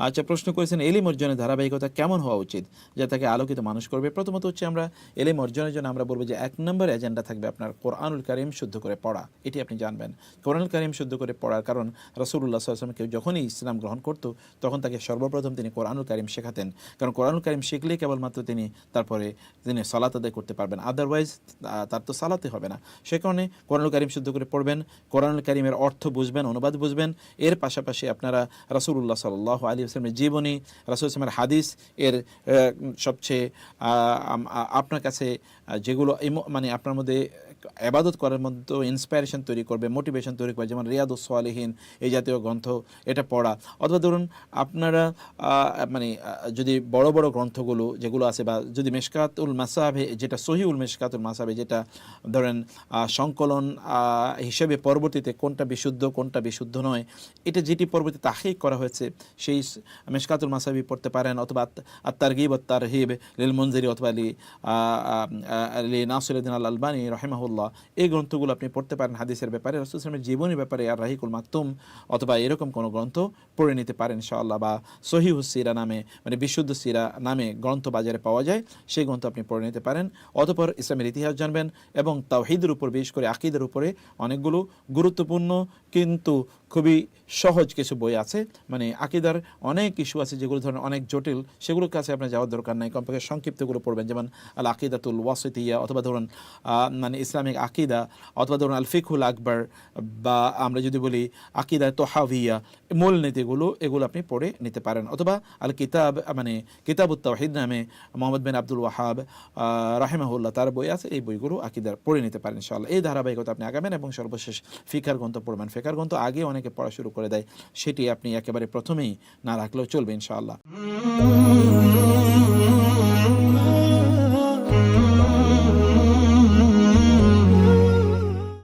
আচ্ছা, প্রশ্ন করেছেন এলিম অর্জনের ধারাবাহিকতা কেমন হওয়া উচিত যা তাকে আলোকিত মানুষ করবে। প্রথমত হচ্ছে আমরা এলিম অর্জনের জন্য আমরা বলবো যে 1 নম্বর এজেন্ডা থাকবে আপনার কোরআনুল কারীম শুদ্ধ করে পড়া। এটি আপনি জানবেন কোরআনুল কারীম শুদ্ধ করে পড়ার কারণ রাসূলুল্লাহ সাল্লাল্লাহু আলাইহি ওয়াসাল্লাম কেউ যখনই ইসলাম গ্রহণ করত তখন তাকে সর্বপ্রথম তিনি কোরআনুল কারীম শেখাতেন, কারণ কোরআনুল কারীম শিখলেই কেবলমাত্র তিনি তারপরে তিনি সালাত আদায় করতে পারবেন, আদারওয়াইজ তার তো সালাতে হবে না। সে কারণে কোরআনুল কারীম শুদ্ধ করে পড়বেন, কোরআনুল কারীমের অর্থ বুঝবেন, অনুবাদ বুঝবেন। এর পাশাপাশি আপনারা রাসূলুল্লাহ সাল্লাল্লাহু আলাইহি ওয়াসাল্লামের জীবনী, রাসূল সাল্লাল্লাহু হাদিস এর সবচেয়ে আপনার কাছে যেগুলো মানে আপনার মধ্যে ইবাদত করার মধ্যে ইন্সপায়ারেশন তৈরি করবে, মোটিভেশন তৈরি করবে, যেমন রিয়াদুস সালিহিন এই জাতীয় গ্রন্থ এটা পড়া। অথবা ধরুন আপনারা মানে যদি বড় বড় গ্রন্থগুলো যেগুলো আছে, বা যদি মিশকাতুল মাসাবে যেটা সহিউল মিশকাতুল মাসাবে যেটা ধরেন সংকলন হিসেবে পরবর্তীতে কোনটা বিশুদ্ধ কোনটা বিশুদ্ধ নয় এটা যেটি পরবর্তীতে তাহকিক করা হয়েছে সেই মিশকাতুল মাসাবি পড়তে পারেন, অথবা আত-তারগিব ওয়াত তারহিব লিল মুনজিরি অথবা লি নাসিরুদ্দিন আল আলবানী রাহিমাহুল্লাহ, এই গ্রন্থগুলো আপনি পড়তে পারেন। হাদিসের ব্যাপারে রাসূল সাল্লাল্লাহু আলাইহি ওয়াসাল্লামের জীবনী ব্যাপারে আর রাহিকুল মাকতুম অথবা এরকম কোনো গ্রন্থ পড়ে নিতে পারেন ইনশাআল্লাহ। বা সহিহুস সিরা নামে মানে বিশুদ্ধ সিরা নামে গ্রন্থ বাজারে পাওয়া যায়, সেই গ্রন্থ আপনি পড়ে নিতে পারেন। অতঃপর ইসলামের ইতিহাস জানবেন এবং তাওহীদের উপর বিশেষ করে আকীদার উপরে অনেকগুলো গুরুত্বপূর্ণ কিন্তু খুবই সহজ কিছু বই আছে। মানে আকীদার অনেক ইস্যু আছে যেগুলো ধরেন অনেক জটিল, সেগুলোর কাছে আপনার যাওয়ার দরকার নাই, কমপক্ষে সংক্ষিপ্তগুলো পড়বেন, যেমন আল আকীদাতুল ওয়াসিতিয়া অথবা ধরুন মানে ইসলামিক আকীদা, অথবা ধরুন আল ফিকহুল আকবর, বা আমরা যদি বলি আকীদা তোহাভিয়া, মূলনীতিগুলো এগুলো আপনি পড়ে নিতে পারেন। অথবা আল কিতাব মানে কিতাবুত তাওহীদ নামে মোহাম্মদ বিন আব্দুল ওয়াহাব রাহিমাহুল্লাহ তার বই আছে, এই বইগুলো আকীদার পড়ে নিতে পারেন ইনশাআল্লাহ। এই ধারাবাহিকতা আপনি আগাবেন এবং সর্বশেষ ফিকার গ্রন্থ পড়বেন। ফিকার গ্রন্থ আগে অনেকে পড়া শুরু করে দেয়, সেটি আপনি একেবারে প্রথমেই না রাখলেও চলবে ইনশাআল্লাহ।